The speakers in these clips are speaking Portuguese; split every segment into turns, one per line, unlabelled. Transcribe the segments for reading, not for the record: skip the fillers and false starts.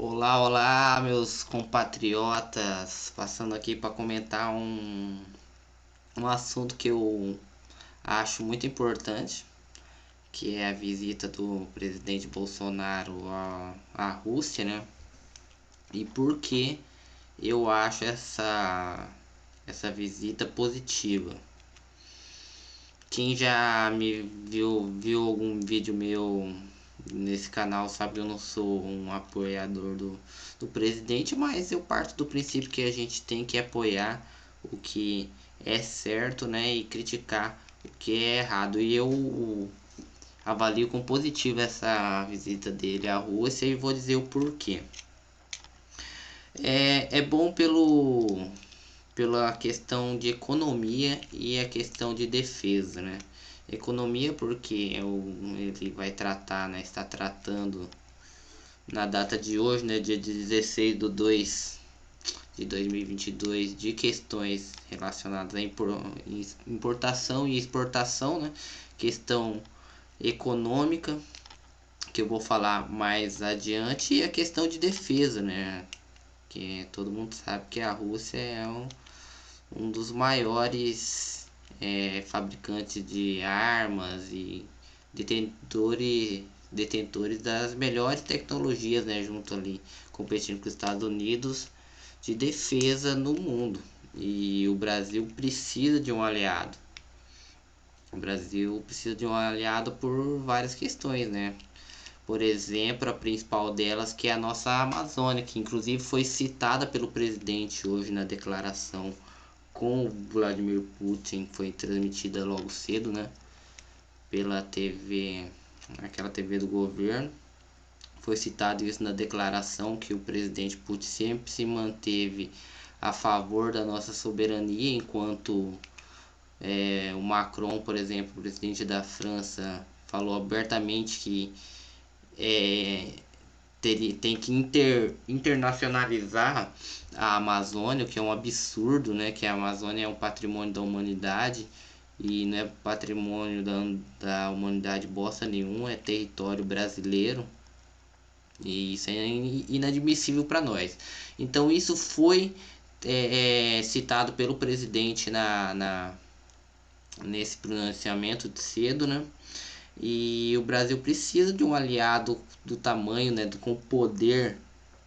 Olá, olá, meus compatriotas. Passando aqui para comentar um assunto que eu acho muito importante, que é a visita do presidente Bolsonaro à Rússia, né? E por que eu acho essa visita positiva. Quem já me viu algum vídeo meu nesse canal sabe que eu não sou um apoiador do presidente, mas eu parto do princípio que a gente tem que apoiar o que é certo, né, e criticar o que é errado. E eu avalio com positivo essa visita dele à Rússia e vou dizer o porquê. É bom pela questão de economia e a questão de defesa, né? Economia porque ele vai tratar, né? Está tratando na data de hoje, né? Dia 16 de 2 de 2022, de questões relacionadas à importação e exportação, né? Questão econômica, que eu vou falar mais adiante, e a questão de defesa, né? Que todo mundo sabe que a Rússia é um dos maiores fabricantes de armas e detentores das melhores tecnologias, né, junto ali, competindo com os Estados Unidos de defesa no mundo. E o Brasil precisa de um aliado. O Brasil precisa de um aliado por várias questões, né? Por exemplo, a principal delas que é a nossa Amazônia, que inclusive foi citada pelo presidente hoje na declaração com o Vladimir Putin, foi transmitida logo cedo, né? Pela TV, aquela TV do governo. Foi citado isso na declaração que o presidente Putin sempre se manteve a favor da nossa soberania, enquanto o Macron, por exemplo, o presidente da França, falou abertamente que tem que internacionalizar a Amazônia, o que é um absurdo, né? Que a Amazônia é um patrimônio da humanidade e não é patrimônio da humanidade bosta nenhuma, é território brasileiro e isso é inadmissível para nós. Então isso foi citado pelo presidente nesse pronunciamento de cedo, né? E o Brasil precisa de um aliado do tamanho, né, com o poder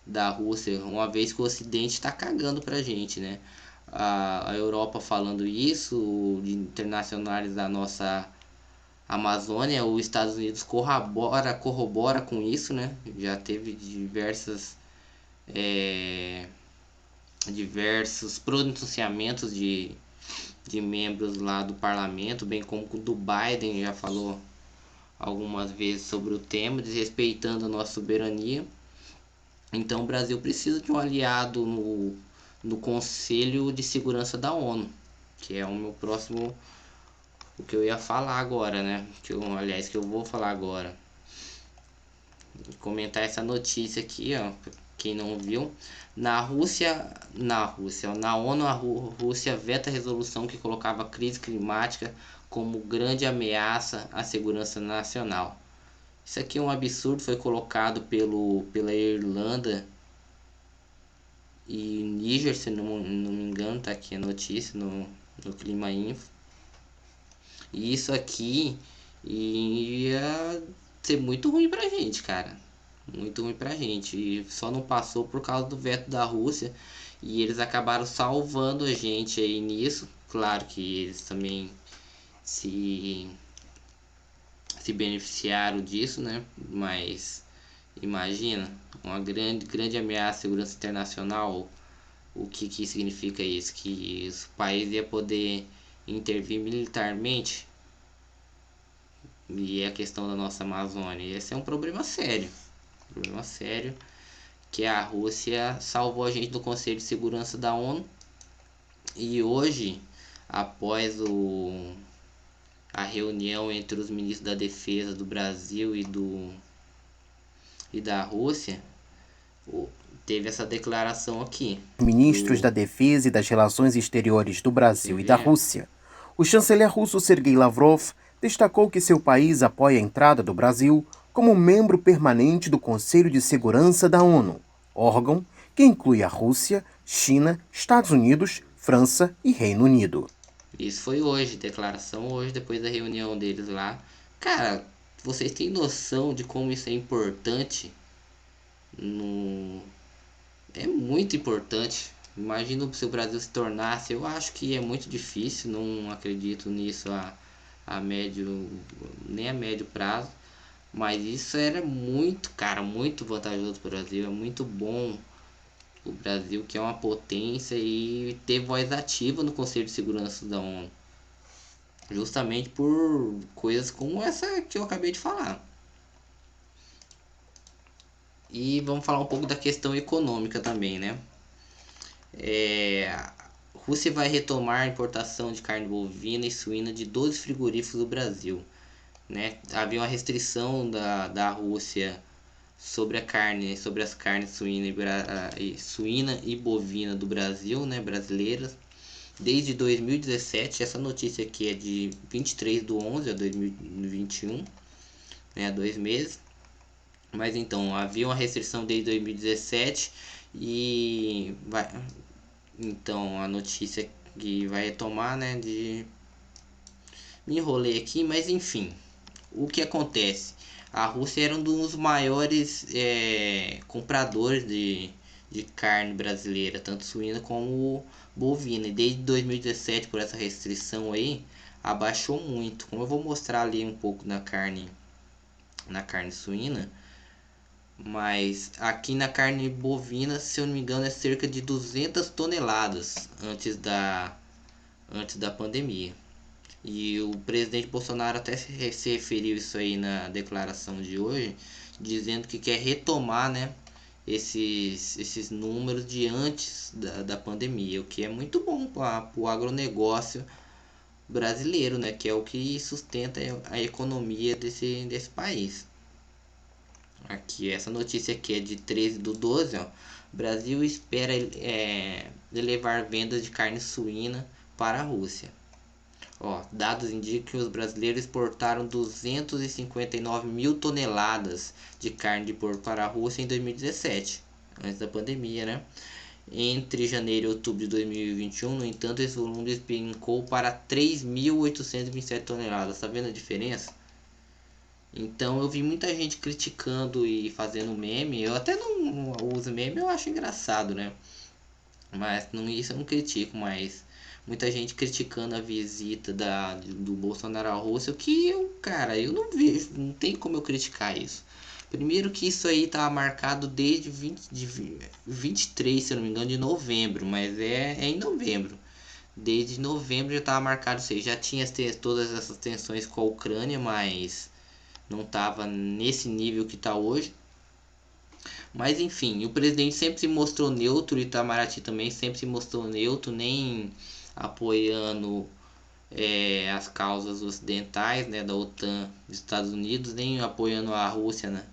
da Rússia, uma vez que o Ocidente está cagando pra gente, né? A Europa falando isso, de internacionalizar a nossa Amazônia, os Estados Unidos corrobora com isso, né? Já teve diversos pronunciamentos de membros lá do parlamento, bem como o do Biden já falou algumas vezes sobre o tema, desrespeitando a nossa soberania. Então o Brasil precisa de um aliado no Conselho de Segurança da ONU, que é o meu próximo, o que eu ia falar agora, né? Que eu vou falar agora. Vou comentar essa notícia aqui, ó, pra quem não viu. Na ONU, a Rússia veta a resolução que colocava a crise climática como grande ameaça à segurança nacional. Isso aqui é um absurdo, foi colocado pela Irlanda e Níger, se não me engano, tá aqui a notícia no Clima Info. E isso aqui ia ser muito ruim pra gente, cara. Muito ruim pra gente. E só não passou por causa do veto da Rússia. E eles acabaram salvando a gente aí nisso. Claro que eles também se beneficiaram disso, né? Mas imagina, uma grande ameaça à segurança internacional. O que significa isso? Que os países iam poder intervir militarmente e a questão da nossa Amazônia. Esse é um problema sério. Problema sério que a Rússia salvou a gente do Conselho de Segurança da ONU. E hoje, após a reunião entre os ministros da Defesa do Brasil e da Rússia, teve essa declaração aqui.
Ministros da Defesa e das Relações Exteriores do Brasil e da Rússia. O chanceler russo Sergei Lavrov destacou que seu país apoia a entrada do Brasil como membro permanente do Conselho de Segurança da ONU. órgão que inclui a Rússia, China, Estados Unidos, França e Reino Unido.
Isso foi hoje, declaração hoje, depois da reunião deles lá. Cara, vocês têm noção de como isso é importante? No... É muito importante. Imagina se o Brasil se tornasse. Eu acho que é muito difícil, não acredito nisso a médio, nem a médio prazo. Mas isso era muito, cara, muito vantajoso para o Brasil. É muito bom o Brasil, que é uma potência, e ter voz ativa no Conselho de Segurança da ONU. Justamente por coisas como essa que eu acabei de falar. E vamos falar um pouco da questão econômica também, né? A Rússia vai retomar a importação de carne bovina e suína de 12 frigoríficos do Brasil, né? Havia uma restrição da Rússia sobre a carne, sobre as carnes suína e bovina do Brasil, né, brasileiras, desde 2017. Essa notícia aqui é de 23/11/2021, né, 2 meses. Mas então, havia uma restrição desde 2017 e vai, então a notícia que vai retomar, né, de me enrolei aqui, mas enfim, o que acontece? A Rússia era um dos maiores compradores de carne brasileira, tanto suína como bovina. E desde 2017, por essa restrição aí, abaixou muito. Como eu vou mostrar ali um pouco na carne suína, mas aqui na carne bovina, se eu não me engano, é cerca de 200 toneladas antes da pandemia. E o presidente Bolsonaro até se referiu isso aí na declaração de hoje, dizendo que quer retomar, né, esses números de antes da pandemia, o que é muito bom para o agronegócio brasileiro, né, que é o que sustenta a economia desse país. Aqui, essa notícia aqui é de 13/12, ó. Brasil espera elevar vendas de carne suína para a Rússia. Ó, dados indicam que os brasileiros exportaram 259 mil toneladas de carne de porco para a Rússia em 2017, antes da pandemia, né? Entre janeiro e outubro de 2021, no entanto, esse volume despencou para 3.827 toneladas. Tá vendo a diferença? Então eu vi muita gente criticando e fazendo meme. Eu até não uso meme, eu acho engraçado, né? Mas não, isso eu não critico, mas muita gente criticando a visita do Bolsonaro à Rússia, que cara, eu não vejo, não tem como eu criticar isso. Primeiro que isso aí tá marcado desde 23, se eu não me engano, de novembro, mas é em novembro. Desde novembro já estava marcado isso aí. Já tinha todas essas tensões com a Ucrânia, mas não estava nesse nível que está hoje. Mas enfim, o presidente sempre se mostrou neutro, e Itamaraty também sempre se mostrou neutro, nem apoiando as causas ocidentais, né, da OTAN, dos Estados Unidos, nem apoiando a Rússia, né,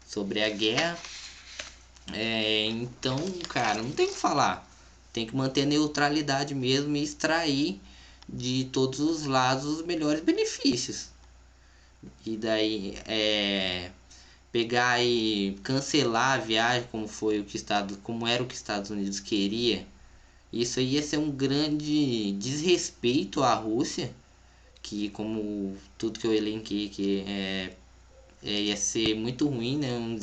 sobre a guerra. Então, cara, não tem o que falar. Tem que manter a neutralidade mesmo e extrair de todos os lados os melhores benefícios. E daí, pegar e cancelar a viagem, como era o que os Estados Unidos queria, isso aí ia ser um grande desrespeito à Rússia, que como tudo que eu elenquei, que ia ser muito ruim, né? Um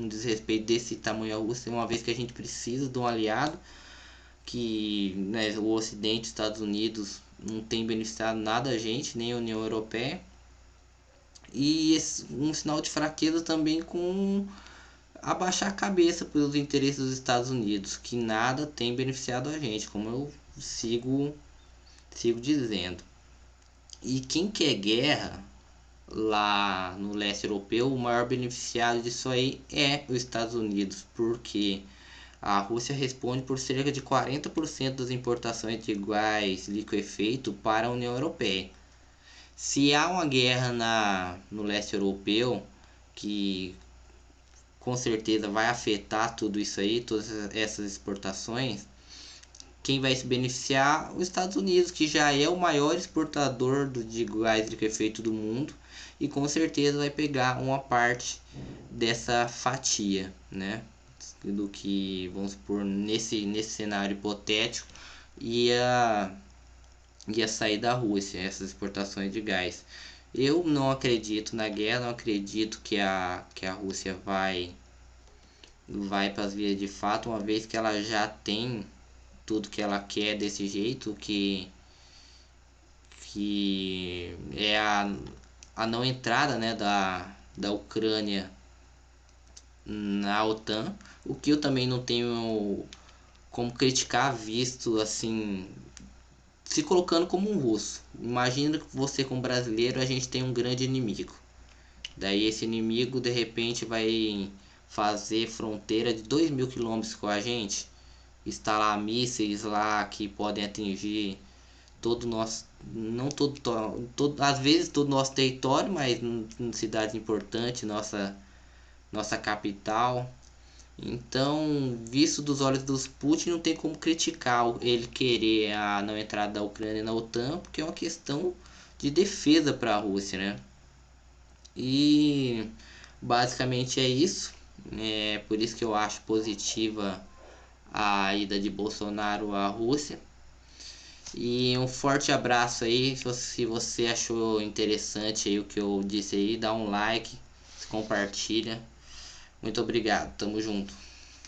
desrespeito desse tamanho à Rússia, uma vez que a gente precisa de um aliado, que, né, o Ocidente, Estados Unidos, não tem beneficiado nada a gente, nem a União Europeia. E um sinal de fraqueza também com abaixar a cabeça pelos interesses dos Estados Unidos, que nada tem beneficiado a gente, como eu sigo dizendo. E quem quer guerra lá no leste europeu, o maior beneficiário disso aí é os Estados Unidos, porque a Rússia responde por cerca de 40% das importações de gás liquefeito para a União Europeia. Se há uma guerra no leste europeu, que com certeza vai afetar tudo isso aí, todas essas exportações, quem vai se beneficiar? Os Estados Unidos, que já é o maior exportador de gás liquefeito do mundo, e com certeza vai pegar uma parte dessa fatia, né? do que, vamos supor, nesse cenário hipotético, ia sair da Rússia, essas exportações de gás. Eu não acredito na guerra, não acredito que a Rússia vai para as vias de fato, uma vez que ela já tem tudo que ela quer desse jeito, que é a não entrada, né, da Ucrânia na OTAN, o que eu também não tenho como criticar, visto assim, se colocando como um russo. Imagina que você, como brasileiro, a gente tem um grande inimigo. Daí esse inimigo de repente vai fazer fronteira de 2.000 quilômetros com a gente, instalar mísseis lá que podem atingir todo o nosso, não às vezes todo o nosso território, mas em cidades importantes, nossa capital. Então, visto dos olhos dos Putin, não tem como criticar ele querer a não entrada da Ucrânia na OTAN, porque é uma questão de defesa para a Rússia, né? E basicamente é isso. É por isso que eu acho positiva a ida de Bolsonaro à Rússia. E um forte abraço aí. Se você achou interessante aí o que eu disse aí, dá um like, compartilha. Muito obrigado, tamo junto.